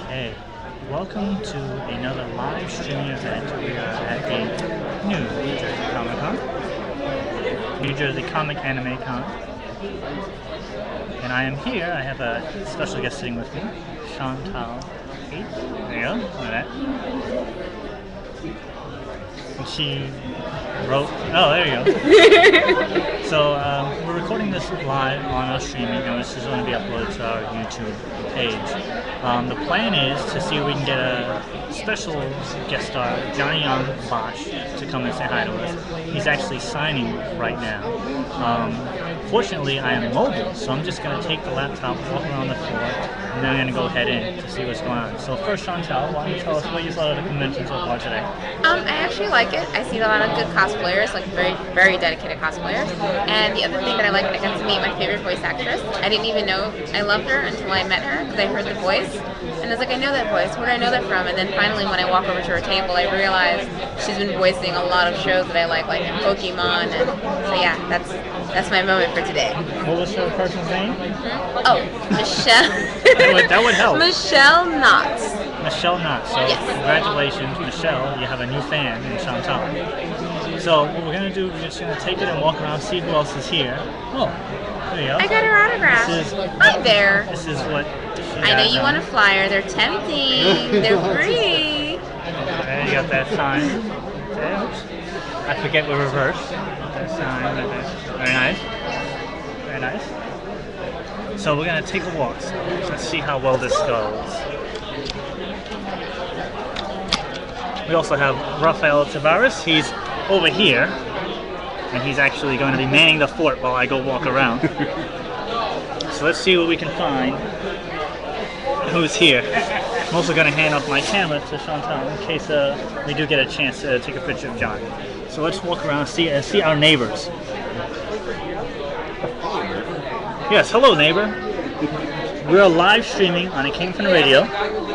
Hey, welcome to another live streaming event. We are at the New Jersey Comic Con, New Jersey Comic Anime Con, and I am here. I have a special guest sitting with me, Chantal. There you go, look at that. And she wrote. Oh, there you go. So we're recording this live on our streaming, and this is going to be uploaded to our YouTube page. The plan is to see if we can get a special guest star, Johnny Yong Bosch, to come and say hi to us. He's actually signing right now. Fortunately, I am mobile, so I'm just going to take the laptop, walk around the floor, and then I'm going to go head in to see what's going on. So first, Chantal, why don't you tell us what you thought of the convention so far today? I actually like it. I see a lot of good cosplayers, like very dedicated cosplayers. And the other thing that I like, I got to meet my favorite voice actress. I didn't even know I loved her until I met her because I heard the voice. And I was like, I know that voice. Where do I know that from? And then finally, when I walk over to her table, I realized she's been voicing a lot of shows that I like Pokemon. And so yeah, that's my moment for today. What was her person's name? Oh, Michelle. that would help. Michelle Knotts. Michelle Knotts. So yes. Congratulations, Michelle. You have a new fan in Chantal. So what we're going to do, we're just going to take it and walk around, see who else is here. Oh, there you go. I got her autograph. Hi there. This is what I know you want a flyer. They're tempting. They're free. Okay, you got that sign. Okay. I forget we're reversed. That sign right there. Very nice. Very nice. So we're going to take a walk. So let's see how well this goes. We also have Rafael Tavares. He's over here, and he's actually going to be manning the fort while I go walk around. So let's see what we can find. Who's here? I'm also going to hand off my camera to Chantal in case we do get a chance to take a picture of John. So let's walk around and see our neighbors. Yes, hello neighbor. We're live streaming on It Came From the Radio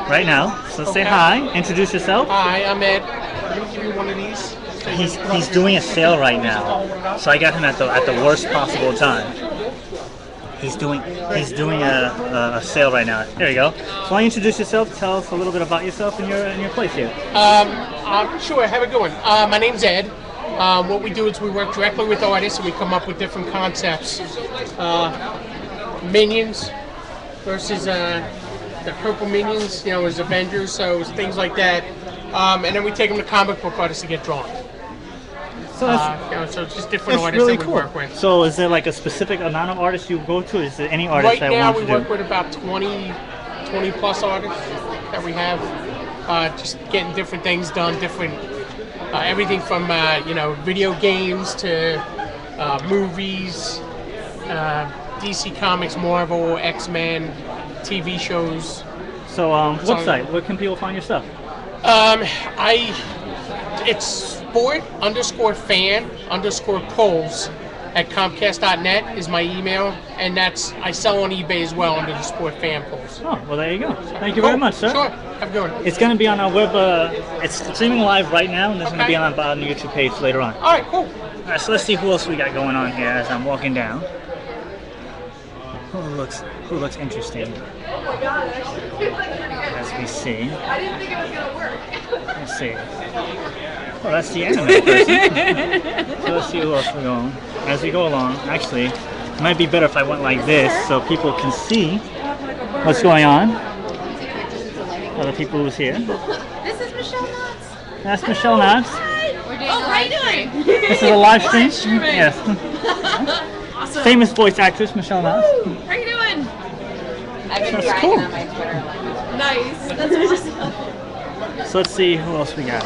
right now. So say hi, introduce yourself. Hi, I'm Ed. I'm going to give you one of these. He's doing a sale right now, so I got him at the worst possible time. He's doing a sale right now. There you go. So why don't you introduce yourself? Tell us a little bit about yourself and your place here. Sure. Have a good one. My name's Ed. What we do is we work directly with artists and we come up with different concepts. Minions versus the purple Minions, as Avengers, so things like that. And then we take them to comic book artists to get drawn. So so it's just different artists really that we cool. work with. So is there like a specific amount of artists you go to? Is there any artist that Right now wants we to work do? with about 20 plus artists that we have. Just getting different things done, different everything from video games to movies, DC Comics, Marvel, X-Men, TV shows. So website, where can people find your stuff? It's sport_fan_polls at Comcast.net is my email, and I sell on eBay as well under the Sport Fan Polls. Oh, well there you go. Thank you very much, sir. Sure, have a good one. It's going to be on our web, it's streaming live right now, and it's going to be on the YouTube page later on. All right, cool. All right, so let's see who else we got going on here as I'm walking down. Who looks interesting? As we see. I didn't think it was going to work. Let's see. Well, that's the anime person. So let's see who else we're going. As we go along, actually, it might be better if I went like this so people can see what's going on. Other people who's here. This is Michelle Knotts. That's Michelle Knotts. Hi. How you doing? This is a live stream. Yes. Awesome. Famous voice actress Michelle Knotts. How you doing? I've been That's bragging cool. on my Twitter. Nice. That's awesome. So let's see who else we got.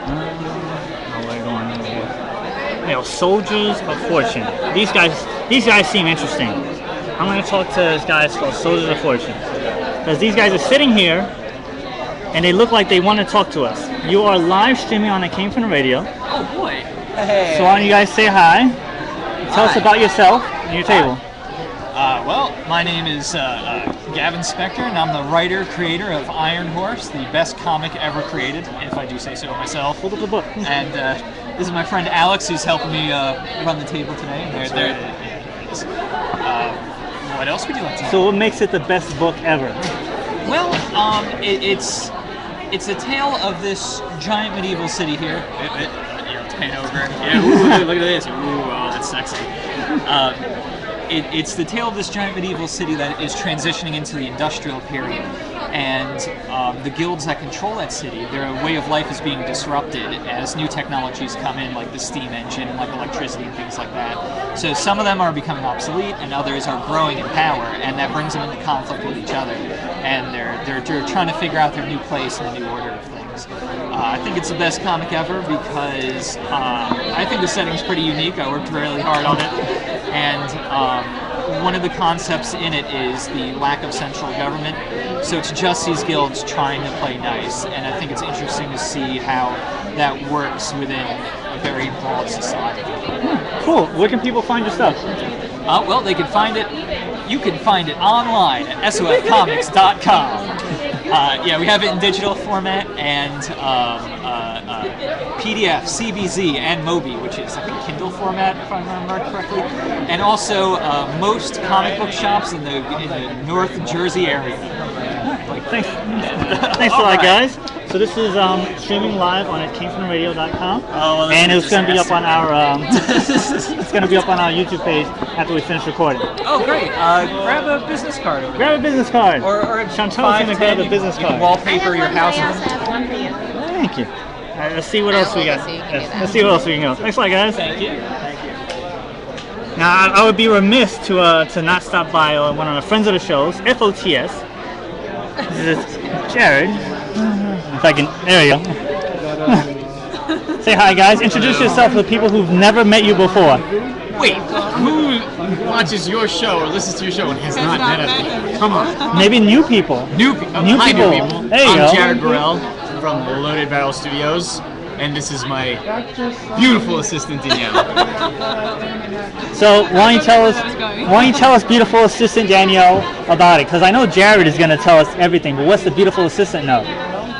We're going here. Soldiers of Fortune. These guys seem interesting. I'm going to talk to these guys called Soldiers of Fortune. Because these guys are sitting here, and they look like they want to talk to us. You are live streaming on It Came From the Radio. Oh boy. Hey. So why don't you guys say hi. Tell us about yourself and your table. Well, my name is Gavin Spector, and I'm the writer-creator of Iron Horse, the best comic ever created, if I do say so myself. Hold up the book. And this is my friend Alex, who's helping me run the table today. There it is. What else would you like to know? So what makes it the best book ever? Well, it's a tale of this giant medieval city here. Pan over. Yeah, ooh, look at this. Ooh, oh, that's sexy. It's the tale of this giant medieval city that is transitioning into the industrial period. And the guilds that control that city, their way of life is being disrupted as new technologies come in, like the steam engine, like electricity and things like that. So some of them are becoming obsolete, and others are growing in power, and that brings them into conflict with each other. And they're trying to figure out their new place in the new order of things. I think it's the best comic ever because I think the setting's pretty unique. I worked really hard on it, and one of the concepts in it is the lack of central government. So it's just these guilds trying to play nice, and I think it's interesting to see how that works within a very broad society. Cool. Where can people find your stuff? Well, they can find it. You can find it online at sofcomics.com. Yeah, we have it in digital format and PDF, CBZ, and Mobi, which is, I think, Kindle format, if I remember correctly. And also most comic book shops in the North Jersey area. Thanks a lot, guys. So this is streaming live on camefromradio.com, and it's going to be up on our it's going to be up on our YouTube page after we finish recording. Oh, great! Grab a business card over there. Grab a business card. Or Chantal's going to grab a business card. Wallpaper your house. I also have one for you. Thank you. All right, let's see what else we got. So Let's see what else we can go. Thanks a lot, guys. Thank you. Now I would be remiss to not stop by one of the friends of the shows, FOTS. This is Jared. If I can, there you go. Say hi, guys. Introduce yourself to the people who've never met you before. Wait, who watches your show or listens to your show and has not met us? Come on. Maybe new people. New people. There you I'm go. Jared Burrell from Loaded Barrel Studios, and this is my beautiful assistant Danielle. So why don't you tell us, beautiful assistant Danielle, about it? Because I know Jared is going to tell us everything, but what's the beautiful assistant know?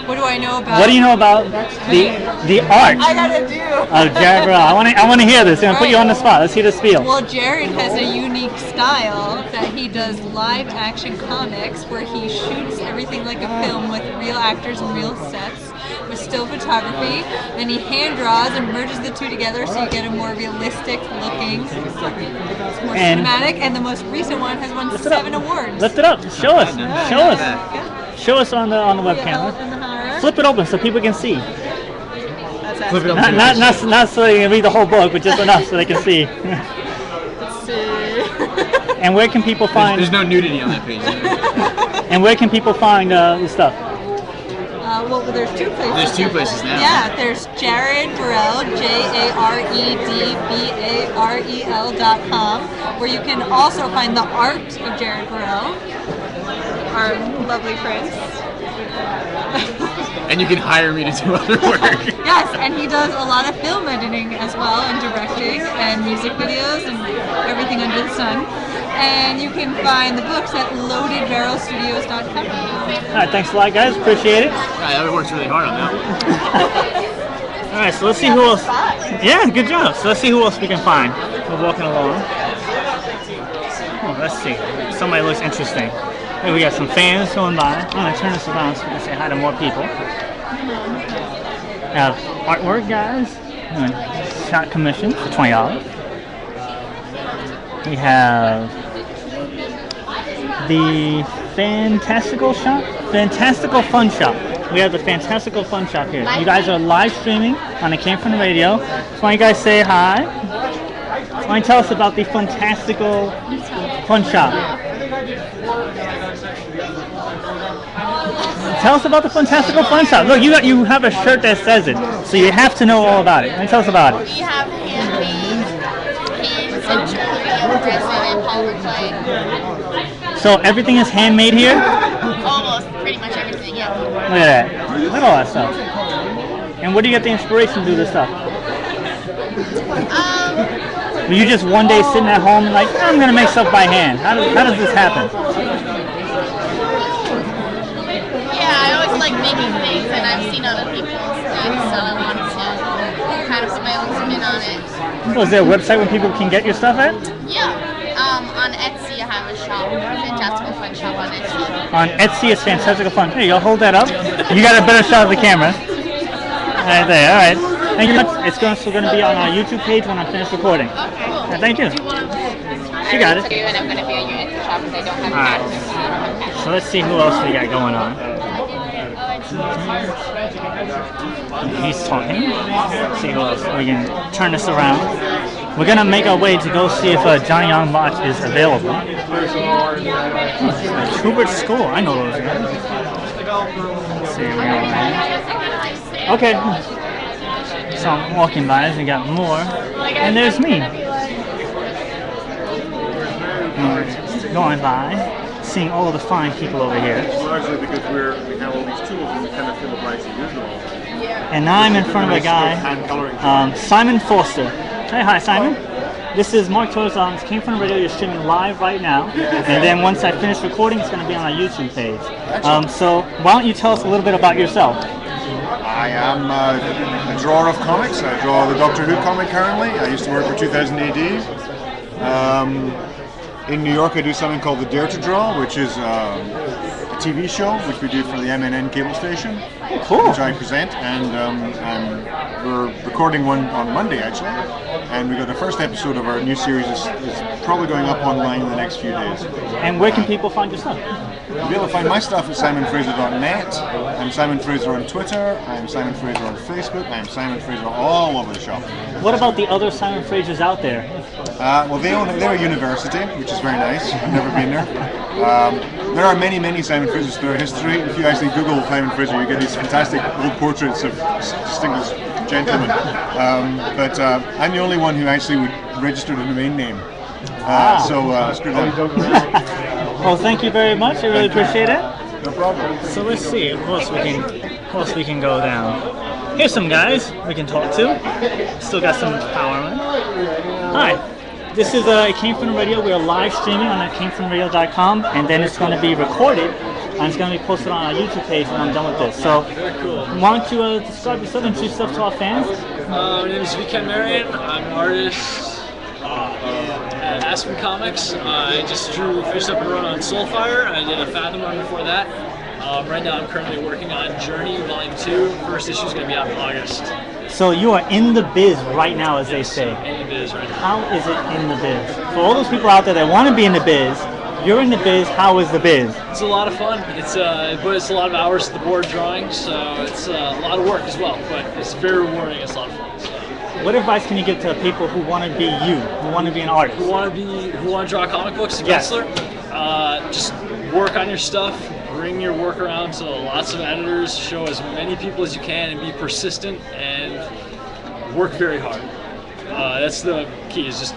What do I know about? What do you know about the art I gotta do. of Jared Burrell? I want to hear this. I'm going to put you on the spot. Let's hear the spiel. Well, Jared has a unique style that he does live action comics where he shoots everything like a film with real actors and real sets with still photography. Then he hand draws and merges the two together so you get a more realistic looking, more cinematic. And the most recent one has won 7 awards. Lift it up. Show us. Show us. Show us on the webcam. Flip it open so people can see. Flip it open. Not so they can read the whole book, but just enough so they can see. And where can people find? There's no nudity on that page. And where can people find your stuff? Well, there's 2 places. There's 2 places now. Yeah, there's Jared Burrell, JaredBarrel.com, where you can also find the art of Jared Burrell, our lovely prince. And you can hire me to do other work. Yes, and he does a lot of film editing as well, and directing, and music videos, and everything under the sun. And you can find the books at loadedbarrelstudios.com. All right, thanks a lot, guys. Appreciate it. I worked really hard on that one. All right, so let's see who else. Yeah, good job. So let's see who else we can find. We're walking along. Oh, let's see. Somebody looks interesting. Hey, we got some fans going by. I'm going to turn this around so we can say hi to more people. We have artwork, guys. Shot commission for $20. We have the Fantastical Fun Shop. We have the Fantastical Fun Shop here. You guys are live streaming on the Came From the Radio. So why don't you guys say hi? Why don't you tell us about the Fantastical Fun Shop? Tell us about the Fantastical Fun Shop. Look, you have a shirt that says it, so you have to know all about it. Tell us about it. We have handmade games and jewelry, resin, and polymer clay. So everything is handmade here? Almost, pretty much everything, yeah. Look at that. Look at all that stuff. And where do you get the inspiration to do this stuff? Were you just one day sitting at home and like, I'm going to make stuff by hand? How does this happen? I always like making things, and I've seen other people's things, so I wanted to kind of put my own spin on it. So is there a website where people can get your stuff at? Yeah, on Etsy I have a shop, Fantastical Fun Fun shop on Etsy. On Etsy, it's Fantastical Fun. Here you go, hold that up. You got a better shot of the camera. Right there, alright. Thank you much. It's also going to be on our YouTube page when I'm finished recording. Okay. Thank you. You got it. And I'm going to be on your Etsy shop because I don't have Alright. cash. So let's see who else we got going on. He's talking. Let's see who else. We can turn this around. We're going to make our way to go see if Johnny Yong Bosch is available. Hubert School. I know those guys. Let's see. Okay. So I'm walking by as we got more. And there's me. Going by, seeing all of the fine people over here. Largely because we have all these tools and we kind of feel obliged to use them all. And now I'm in front of a guy, Simon Foster. Hey, hi Simon. This is Mark Torres Came From the Radio. You're streaming live right now. And then once I finish recording, it's going to be on our YouTube page. So why don't you tell us a little bit about yourself? I am a drawer of comics. I draw the Doctor Who comic currently. I used to work for 2000 AD. In New York, I do something called the Dare to Draw, which is a TV show which we do for the MNN cable station, which I present, and we're recording one on Monday actually, and we got the first episode of our new series is probably going up online in the next few days. And where can people find your stuff? You'll be able to find my stuff at simonfraser.net. I'm Simon Fraser on Twitter, I'm Simon Fraser on Facebook, I'm Simon Fraser all over the shop. What about the other Simon Frasers out there? Well, they're a university, which is very nice. I've never been there. There are many, many Simon Frasers throughout history. If you actually Google Simon Fraser, you get these fantastic old portraits of distinguished gentlemen. But I'm the only one who actually would register the domain name. So screw that. Well, thank you very much. I really appreciate it. No problem. So let's see. Who else we can go down? Here's some guys we can talk to. Still got some power on. Hi. This is It Came From the Radio. We're live streaming on itcamefromradio.com, and then it's going to be recorded and it's going to be posted on our YouTube page when I'm done with this. So, why don't you describe yourself and introduce yourself to our fans? My name is VK Marion. I'm an artist at Aspen Comics. I just finished up a run on Soulfire. I did a Fathom run before that. Right now I'm currently working on Journey Volume 2. First issue is going to be out in August. So you are in the biz right now, as they say. In the biz right now. How is it in the biz? For all those people out there that want to be in the biz, you're in the biz, how is the biz? It's a lot of fun. But it's a lot of hours at the board drawing, so it's a lot of work as well. But it's very rewarding. It's a lot of fun. So. What advice can you give to people who want to be you, who want to be an artist? Who want to draw comic books? Yes. Just work on your stuff. Bring your work around to lots of editors, show as many people as you can, and be persistent and work very hard. That's the key, is just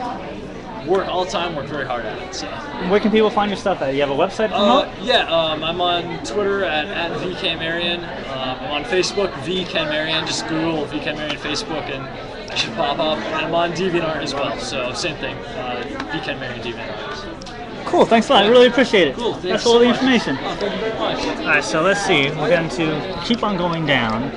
work all the time, work very hard at it. So. Where can people find your stuff at? You have a website to promote? I'm on Twitter at VKMarion. I'm on Facebook, VKMarion. Just Google VKMarion Facebook and I should pop up. And I'm on DeviantArt as well, so same thing, VKMarion DeviantArt. Cool, thanks a lot. I really appreciate it. Cool, that's all the information. Oh, thank you very much. Alright, so let's see. We're going to keep on going down.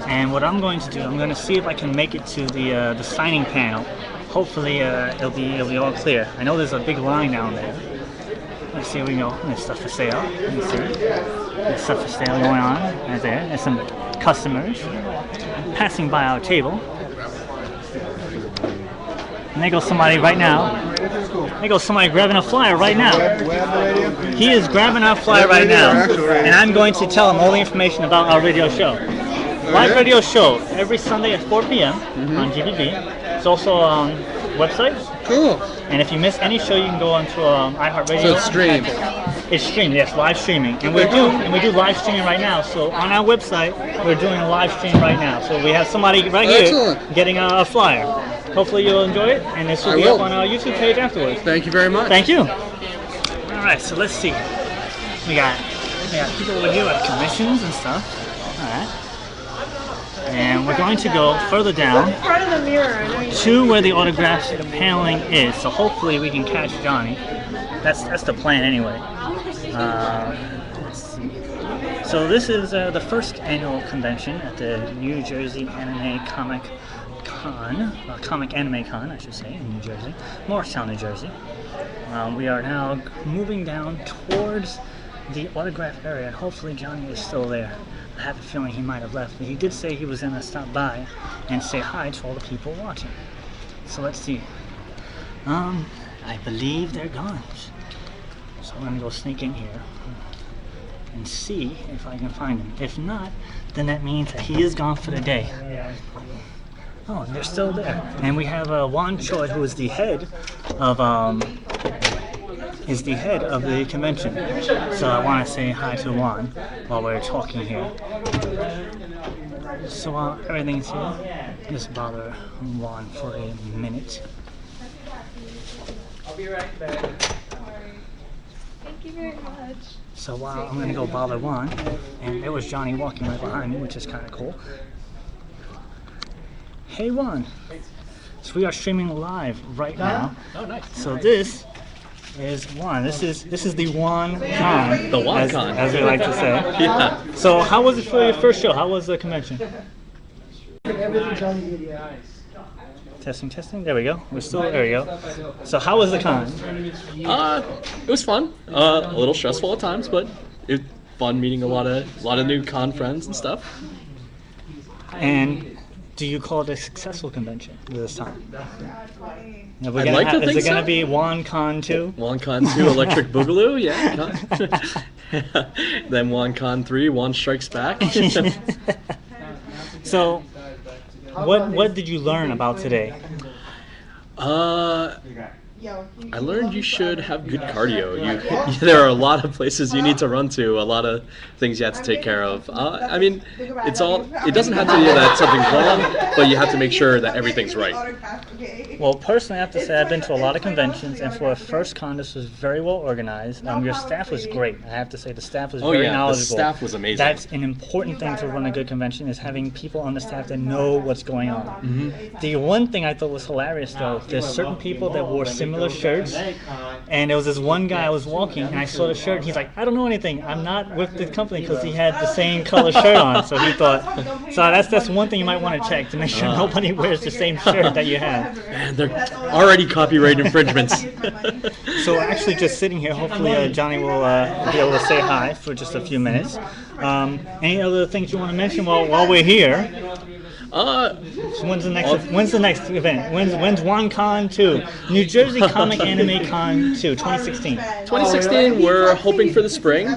And what I'm going to do, I'm going to see if I can make it to the signing panel. Hopefully it'll be all clear. I know there's a big line down there. Let's see, we go. There's stuff for sale. Let me see. There's stuff for sale going on right there. There's some customers passing by our table. And there goes somebody right now. There goes somebody grabbing a flyer right now. He is grabbing our flyer right now. And I'm going to tell him all the information about our radio show. Live radio show every Sunday at 4 p.m. on GBB. It's also on website. Cool. And if you miss any show, you can go onto iHeartRadio. So it's streamed. It's streamed, yes, live streaming. And we do live streaming right now. So on our website, we're doing a live stream right now. So we have somebody right here getting a flyer. Hopefully you'll enjoy it, and this will be up on our YouTube page afterwards. Thank you very much. Thank you. All right, so let's see. We got people over here with commissions and stuff. All right. And we're going to go further down to where the autograph paneling is. So hopefully we can catch Johnny. That's the plan anyway. Let's see. So this is the first annual convention at the New Jersey Anime Comic Anime Con, I should say, in New Jersey, Morristown, New Jersey. We are now moving down towards the autograph area. Hopefully Johnny is still there. I have a feeling he might have left, but he did say he was going to stop by and say hi to all the people watching. So let's see. I believe they're gone. So I'm going to go sneak in here and see if I can find him. If not, then that means that he is gone for the day. Oh, they're still there. And we have Juan Choi, who is the head of the convention. So I want to say hi to Juan while we're talking here. So everything's here. Just bother Juan for a minute. I'll be right back. Thank you very much. So while I'm gonna go bother Juan, and there was Johnny walking right behind me, which is kind of cool. Hey Juan. So we are streaming live right now. Oh, nice. So this is Juan. This is the Juan Con. The Juan Con, as we like to say. Yeah. So how was it for your first show? How was the convention? Testing. There we go. There we go. So how was the con? It was fun. A little stressful at times, but it was fun meeting a lot of new con friends and stuff. And do you call it a successful convention this time? I'd like to think so. Is it going to be Juan Con 2? Juan Con 2 Electric Boogaloo, yeah. Then Juan Con 3, Juan Strikes Back. So, what did you learn about today? I learned you should have good cardio. There are a lot of places you need to run to, a lot of things you have to take care of. I mean, it doesn't have to be that something's wrong, but you have to make sure that everything's right. Well, personally, I have to say I've been to a lot of conventions, and for a first con, this was very well organized. Your staff was great. I have to say the staff was very knowledgeable. The staff was amazing. That's an important thing to run a good convention, is having people on the staff that know what's going on. Mm-hmm. The one thing I thought was hilarious, though, there's certain people that wore similar shirts, and there was this one guy I was walking, and I saw the shirt, and he's like, I don't know anything. I'm not with the company, because he had the same color shirt on. So he thought, so that's one thing you might want to check, to make sure nobody wears the same shirt that you have. Man, they're already copyright infringements. So actually just sitting here, hopefully Johnny will be able to say hi for just a few minutes. Any other things you want to mention while we're here? So when's the next event? When's WonCon 2? New Jersey Comic Anime Con 2, 2016. 2016, we're hoping for the spring.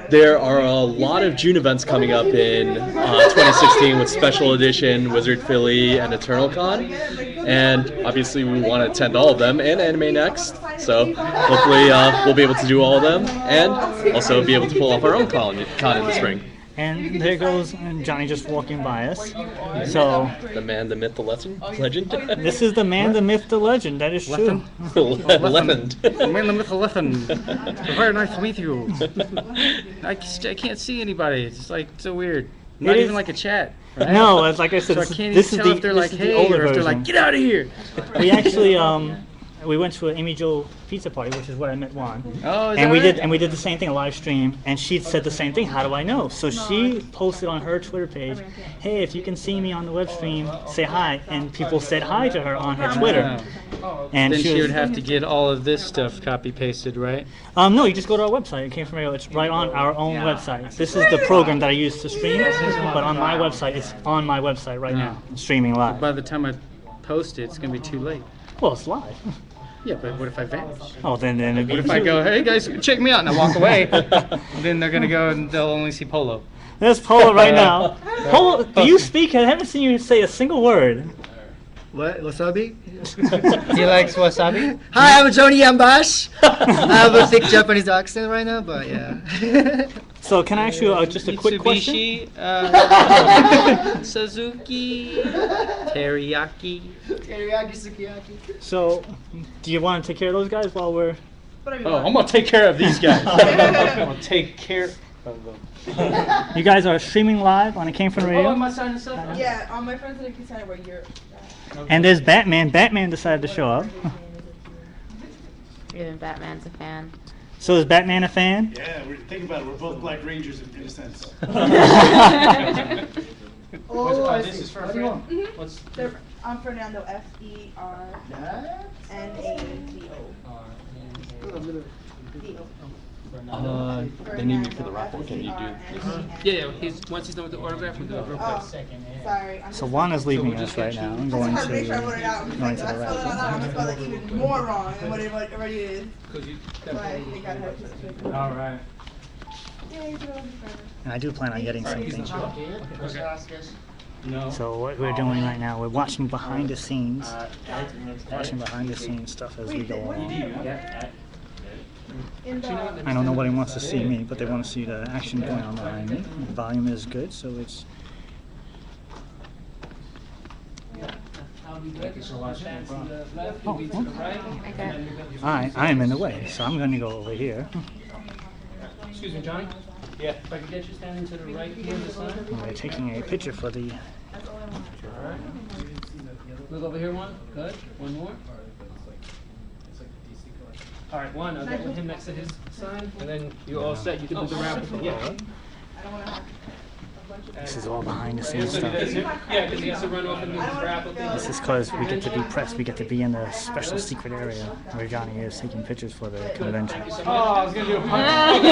There are a lot of June events coming up in 2016 with Special Edition, Wizard Philly, and Eternal Con. And obviously we want to attend all of them, and Anime Next. So hopefully we'll be able to do all of them, and also be able to pull off our own con in the spring. And there goes Johnny just walking by us. So the man, the myth, the legend. This is the man, the myth, the legend. That is true. Legend. The man, the myth, the legend. Very nice to meet you. I can't see anybody. It's like so weird. Not even like a chat. Right? No, it's like I said. So I can't even tell if they're like, hey, or if they're like, get out of here. We actually we went to an Amy Jo pizza party, which is where I met Juan. Oh, is and that we right? did we did the same thing, a live stream, and she said the same thing. How do I know? So she posted on her Twitter page, "Hey, if you can see me on the web stream, say hi." And people said hi to her on her Twitter. And then she would have to get all of this stuff copy pasted, right? No, you just go to our website. It came from radio. It's right on our own website. This is the program that I use to stream, but on my website, it's on my website right now, streaming live. By the time I post it, it's gonna be too late. Well, it's live. Yeah, but what if I vanish? Oh, then it'd be. What if I go, hey guys, check me out, and I walk away? Then they're gonna go and they'll only see Polo. There's Polo right now. Polo, do you speak? I haven't seen you say a single word. What? Wasabi? He likes wasabi? Hi, I'm Johnny Yong Bosch. I have a thick Japanese accent right now, but yeah. So can I ask you just a quick question? Suzuki, teriyaki. Teriyaki, sukiyaki. So, do you want to take care of those guys while we're... Oh, I'm going to take care of these guys. I'm going to take care of them. You guys are streaming live on It Came From Radio? Oh, am I signing stuff? Yeah, all my friends that can sign where you're... And there's Batman. Batman decided to show up. Even Batman's a fan. So is Batman a fan? Yeah, think about it. We're both Black Rangers in a sense. Oh, This is for a friend. What's I'm Fernando, Fernando. They need me for the raffle. Can you do this? Yeah, once he's done with the autograph, we'll do it real quick. Sorry. So Juana's leaving us right now. I'm going to the I'm gonna spell it raffle. even more wrong than what it already is. All right. And I do plan on getting something. No. So what we're doing right now, we're watching behind the scenes. Watching behind the scenes stuff as we go along. I know nobody wants to see me, but they want to see the action going on behind me. The volume is good, so it's... I am in the way, so I'm going to go over here. Excuse me, Johnny? Yeah. If I could get you standing to the right here of the sign. We're taking a picture for the... Alright. Look over here, one. Good. One more. Alright, one. I'll get him next to his sign, and then you're all set. You can do the raffle. Yeah. This is all behind the scenes stuff. Yeah, because he has to run off and do his raffle thing. This is because we get to be pressed. We get to be in the special secret area where Johnny is taking pictures for the convention. Oh, I was going to do a punch.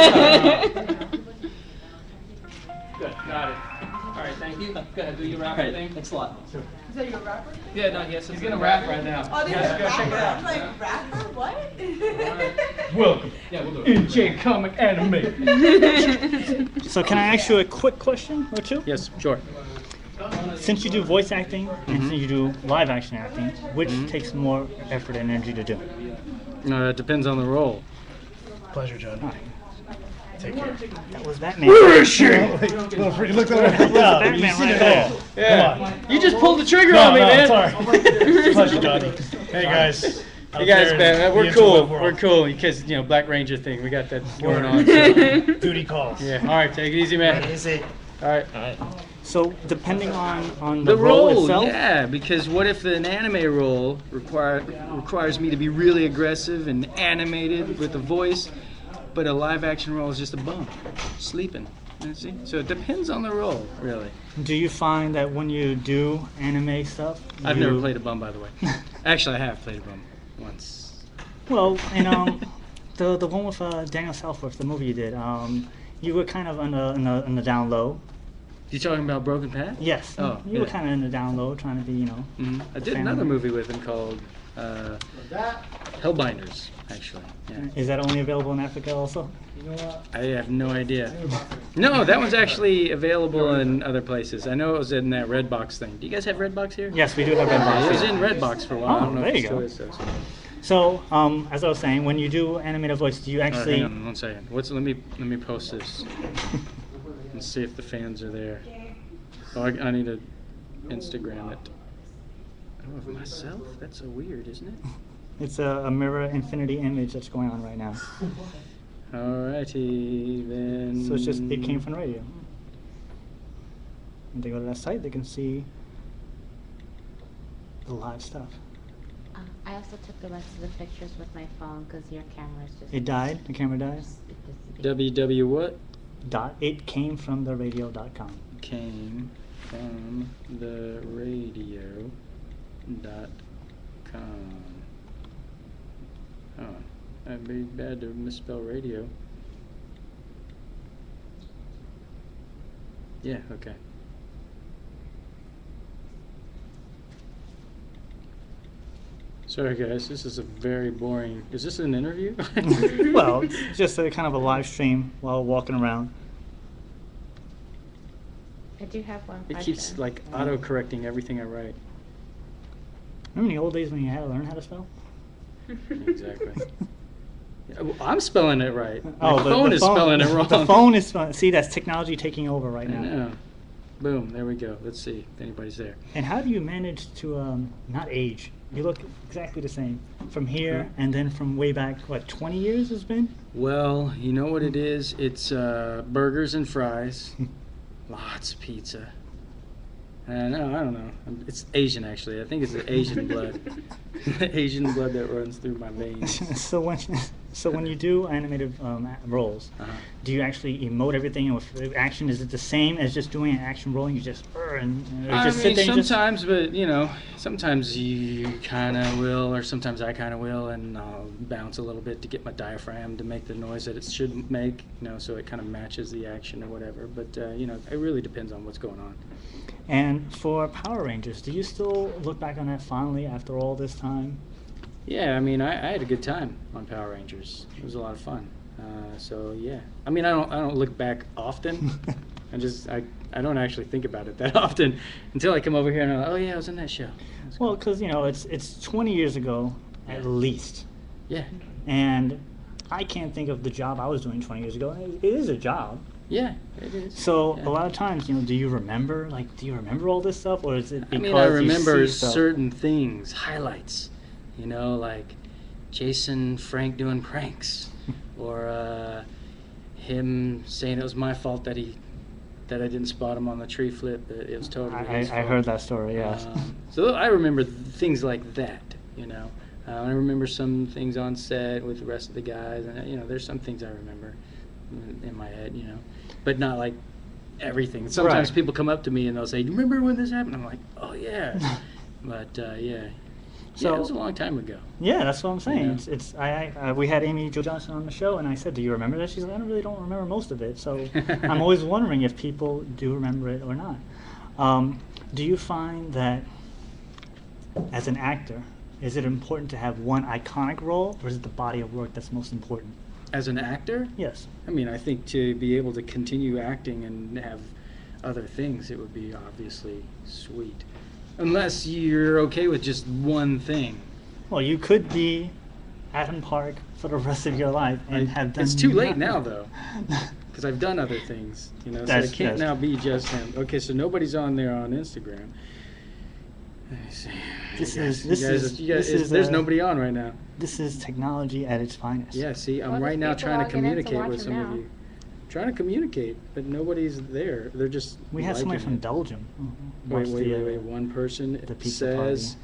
Good, got it. All right, thank you. Go ahead, do your raffle thing. Thanks a lot. Is that your rapper? Yeah, no, yes, he's going to rap right now. Oh, this is rapper? I'm like, rapper? What? Welcome. Yeah, we'll do it. NJ Comic Anime. So can I ask you a quick question or two? Yes, sure. Since you do voice acting and since you do live action acting, which takes more effort and energy to do? It depends on the role. Pleasure, John. Take care. That was Batman. Where is she? Look that up. Batman right there. Yeah. You just pulled the trigger on me, man. Sorry. Pleasure, Johnny. Hey, guys. Hey guys, man, we're cool. We're cool because Black Ranger thing. We got that going on. So. Duty calls. Yeah. All right, take it easy, man. Easy. All right. So depending on the role itself. Yeah, because what if an anime role requires me to be really aggressive and animated with a voice, but a live action role is just a bum, sleeping. You see? So it depends on the role, really. Do you find that when you do anime stuff, I've never played a bum, by the way. Actually, I have played a bum once. Well, and the one with Daniel Southworth, the movie you did, you were kind of on the down low. You talking about Broken Path? Yes. Oh, you were kind of in the down low, trying to be, I did another movie with him called Hellbinders, actually. Yeah. Is that only available in Africa also? I have no idea. No, that one's actually available in other places. I know it was in that Redbox thing. Do you guys have Redbox here? Yes, we do have Redbox. It was in Redbox for a while. I don't know there if you it go. still is. So, as I was saying, when you do animated voice, do you actually... hang on 1 second. Let me post this. Let's see if the fans are there. Oh, I need to Instagram it. Oh, of myself? That's so weird, isn't it? It's a mirror infinity image that's going on right now. Alrighty, then... So it's just, it came from radio. When they go to that site, they can see the live stuff. I also took the rest of the pictures with my phone because your camera is just... It died? The camera died? www what? It came from the radio.com. Came from the radio.com. Oh, that'd be bad to misspell radio. Yeah, okay. Sorry guys, this is a very boring... Is this an interview? Well, it's just a kind of a live stream while walking around. I do have one It question. keeps like auto-correcting everything I write. Remember in the old days when you had to learn how to spell? Exactly. Yeah, well, I'm spelling it right. Oh, My phone is spelling it wrong. The phone is spelling... See, that's technology taking over right I now. know. Boom, there we go. Let's see if anybody's there. And how do you manage to not age? You look exactly the same from here and then from way back, what, 20 years it's been? Well, you know what it is? It's burgers and fries, lots of pizza. No, I don't know. It's Asian, actually. I think it's the Asian blood. The Asian blood that runs through my veins. So So when you do animated roles, do you actually emote everything with action? Is it the same as just doing an action role? You just and I just mean, sit there and sometimes, but you know, sometimes you kind of will, or sometimes I kind of will, and I'll bounce a little bit to get my diaphragm to make the noise that it should make, you know, so it kind of matches the action or whatever. But you know, it really depends on what's going on. And for Power Rangers, do you still look back on that fondly after all this time? Yeah, I mean, I had a good time on Power Rangers. It was a lot of fun. So yeah, I mean, I don't look back often. I don't actually think about it that often until I come over here and I'm like, oh yeah, I was in that show. Well, because you know it's 20 years ago at least. Yeah. And I can't think of the job I was doing 20 years ago. It is a job. Yeah, it is. So Yeah. a lot of times, you know, do you remember all this stuff, or is it because I mean, I remember you see stuff? certain things, highlights. You know, like Jason Frank doing pranks, or him saying it was my fault that I didn't spot him on the tree flip. It was totally his fault. I heard that story. Yes. So I remember things like that. You know, I remember some things on set with the rest of the guys, and you know, there's some things I remember in my head. You know, but not like everything. Sometimes Right. people come up to me and they'll say, "Do you remember when this happened?" I'm like, "Oh yeah," but yeah. So Yeah, it was a long time ago. Yeah, that's what I'm saying. Yeah. We had Amy Jo Johnson on the show, and I said, "Do you remember that?" She's like, "I really don't remember most of it." So I'm always wondering if people do remember it or not. Do you find that as an actor, is it important to have one iconic role, or is it the body of work that's most important? As an actor? Yes. I mean, I think to be able to continue acting and have other things, it would be obviously sweet. Unless you're okay with just one thing. Well, you could be Adam Park for the rest of your life and have done. It's too late nothing. now, though, because I've done other things. You know, so That's- it can't that's- now be just him. Okay, so nobody's on there on Instagram. Let me see. There's nobody on right now. This is technology at its finest. Yeah, see, I'm Well, right there's now people trying to logging in to communicate watch with him some of now. you. Trying to communicate, but nobody's there. They're just. We had somebody liking from it. Belgium. Wait. watch the, One person the pizza says,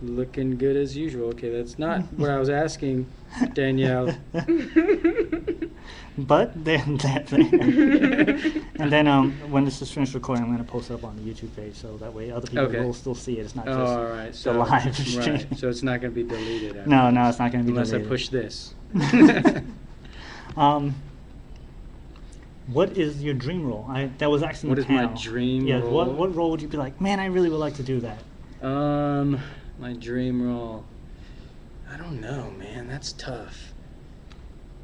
"Looking good as usual." Okay, that's not what I was asking, Danielle. But then and then when this is finished recording, I'm going to post it up on the YouTube page so that way other people Okay. will still see it. It's not just Oh, all right. the So, live stream. right. So it's not going to be deleted. after No, this, it's not going to be unless deleted. I push this. What is your dream role? That was actually What the is my panel. dream Yeah, role? what role would you be like, man, I really would like to do that? My dream role. I don't know, man. That's tough.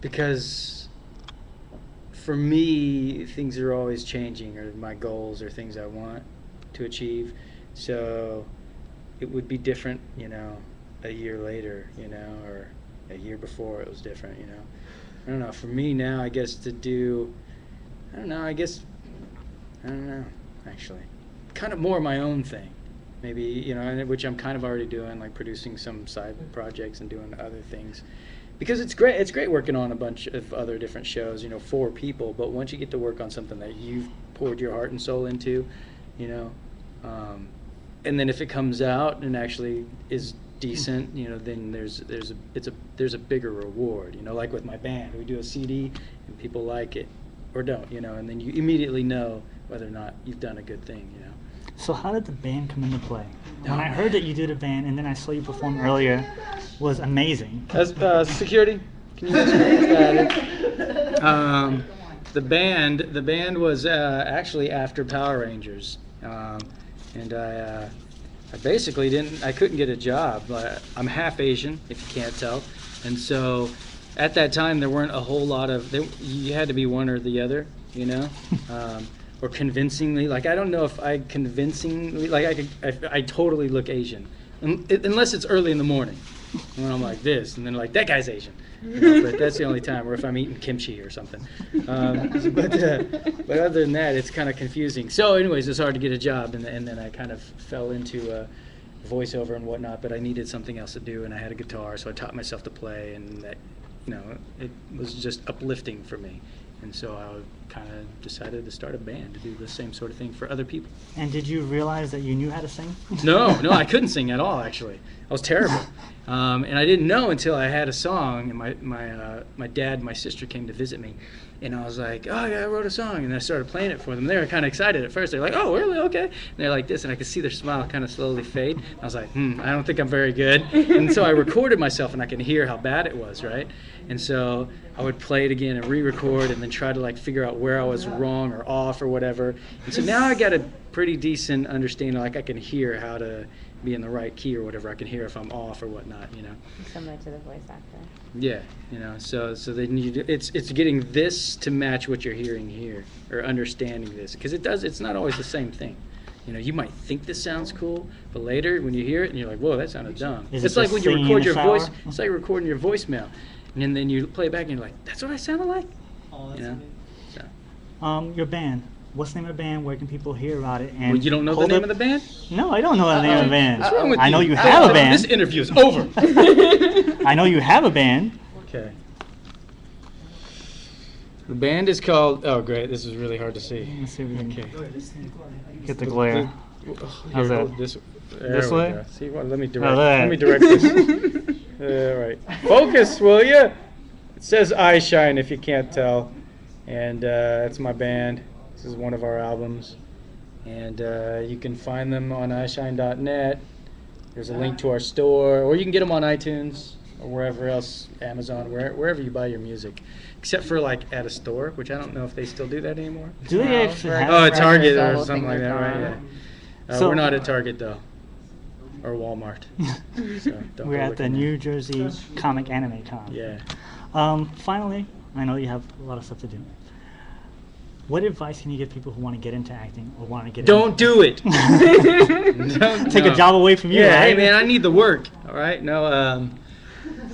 Because for me, things are always changing, or my goals, or things I want to achieve. So it would be different, you know, a year later, you know, or a year before it was different, you know. I don't know. For me now, I guess to do, I don't know, actually. Kind of more my own thing. Maybe, you know, which I'm kind of already doing, like producing some side projects and doing other things. Because it's great working on a bunch of other different shows, you know, for people, but once you get to work on something that you've poured your heart and soul into, you know, and then if it comes out and actually is decent, you know, then there's a bigger reward, you know, like with my band, we do a CD and people like it or don't, you know, and then you immediately know whether or not you've done a good thing, you know. So how did the band come into play? When I heard that you did a band and then I saw you perform earlier, was amazing. As security, can you the band was actually after Power Rangers, and I basically I couldn't get a job. I'm half Asian, if you can't tell, and so at that time there weren't a whole lot of. You had to be one or the other, you know. Or convincingly, like I don't know if I convincingly, like I totally look Asian, unless it's early in the morning, when I'm like this, and then like that guy's Asian, you know, but that's the only time, or if I'm eating kimchi or something. But other than that, it's kind of confusing. So, anyways, it's hard to get a job, and then I kind of fell into voiceover and whatnot. But I needed something else to do, and I had a guitar, so I taught myself to play, and that, you know, it was just uplifting for me. And so I kind of decided to start a band to do the same sort of thing for other people. And did you realize that you knew how to sing? No, I couldn't sing at all, actually. I was terrible. And I didn't know until I had a song, and my dad and my sister came to visit me. And I was like, oh, yeah, I wrote a song. And I started playing it for them. They were kind of excited at first. They're like, oh, really? Okay. And they're like this, and I could see their smile kind of slowly fade. I was like, I don't think I'm very good. And so I recorded myself, and I could hear how bad it was, right? And so I would play it again and re-record and then try to like figure out where I was wrong or off or whatever. And so now I got a pretty decent understanding, like I can hear how to be in the right key or whatever. I can hear if I'm off or whatnot, you know. Similar to the voice actor. Yeah, you know, so then it's getting this to match what you're hearing here, or understanding this, because it's not always the same thing. You know, you might think this sounds cool, but later when you hear it and you're like, whoa, that sounded dumb. It's like when you record your voice. It's like recording your voicemail, and then you play it back and you're like, that's what I sounded like. Oh, you know. So. Your band. What's the name of the band? Where can people hear about it? And well, you don't know the name of the band? No, I don't know the name of the band. What's wrong with I know you you have a band. This interview is over. I know you have a band. Okay. The band is called. Oh, great! This is really hard to see. Let's see if we can get the glare. How's that? This way? Go. See what? Let me direct this. All right. Focus, will you? It says "I Shine" if you can't tell, and it's my band. This is one of our albums, and you can find them on ishine.net. There's a link to our store, or you can get them on iTunes or wherever else, Amazon, wherever you buy your music, except for like at a store, which I don't know if they still do that anymore. Do they actually have? Oh, at Target or something like that, right? Yeah. So we're not at Target though, or Walmart. So don't we're go at the looking New Jersey Comic Anime Con. Yeah. Finally, I know you have a lot of stuff to do. What advice can you give people who want to get into acting or want to get Don't do it. Take a job away from you, yeah, right? Hey man, I need the work. All right, no,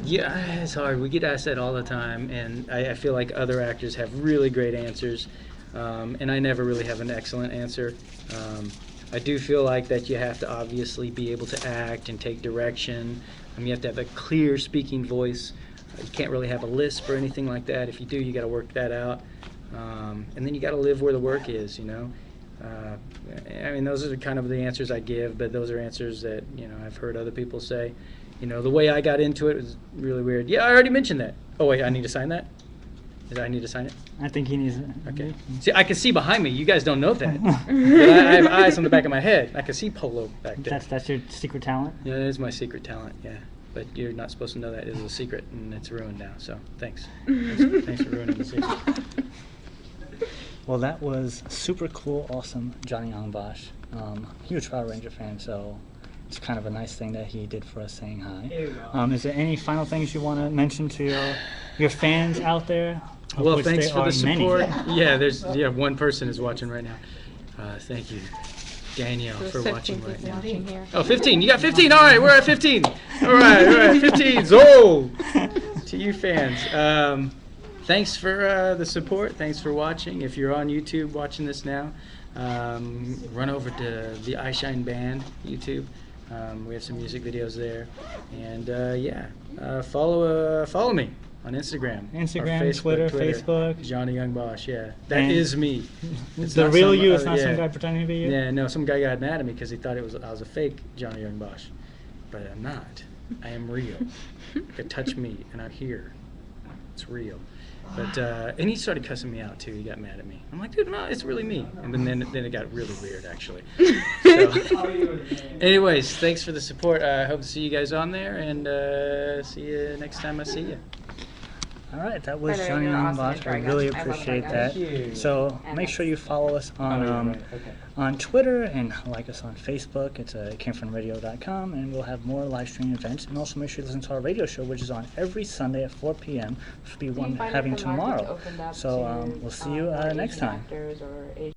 yeah, it's hard. We get asked that all the time, and I feel like other actors have really great answers, and I never really have an excellent answer. I do feel like that you have to obviously be able to act and take direction. You have to have a clear speaking voice. You can't really have a lisp or anything like that. If you do, you got to work that out. And then you got to live where the work is, you know. I mean, those are kind of the answers I give, but those are answers that, you know, I've heard other people say. You know, the way I got into it was really weird. Yeah, I already mentioned that. Oh, wait, I need to sign that? I need to sign it? I think he needs it. Okay. See, I can see behind me. You guys don't know that. I have eyes on the back of my head. I can see Polo back there. That's your secret talent? Yeah, that is my secret talent, yeah. But you're not supposed to know that. It is a secret, and it's ruined now, so thanks. Thanks for ruining the secret. Well, that was super cool, awesome, Johnny Yong Bosch. Huge Power Ranger fan, so it's kind of a nice thing that he did for us saying hi. Is there any final things you want to mention to your fans out there? Well, thanks for the support. Yeah, there's one person is watching right now. Thank you, Danielle, for watching right now. Oh, 15. You got 15. All right, we're at 15. All right, 15. Zoe, to you fans. Thanks for the support. Thanks for watching. If you're on YouTube watching this now, run over to the I Shine Band YouTube. We have some music videos there, and follow me on Instagram, Facebook, Twitter, Facebook. Johnny Yong Bosch. Yeah, that is me. It's the real you. It's not some guy pretending to be you. Yeah, no, some guy got mad at me because he thought I was a fake Johnny Yong Bosch, but I'm not. I am real. You can touch me, and I'm here. It's real. But and he started cussing me out too. He got mad at me. I'm like, dude, no, it's really me. And then it got really weird, actually. So, anyways, thanks for the support. I hope to see you guys on there, and see you next time I see you. All right, that was Johnny Yong Bosch. I really appreciate that. So make sure you follow us on Twitter and like us on Facebook. It's camefronradio.com, and we'll have more live stream events. And also make sure you listen to our radio show, which is on every Sunday at 4 p.m. Should be one having tomorrow. So we'll see you next time.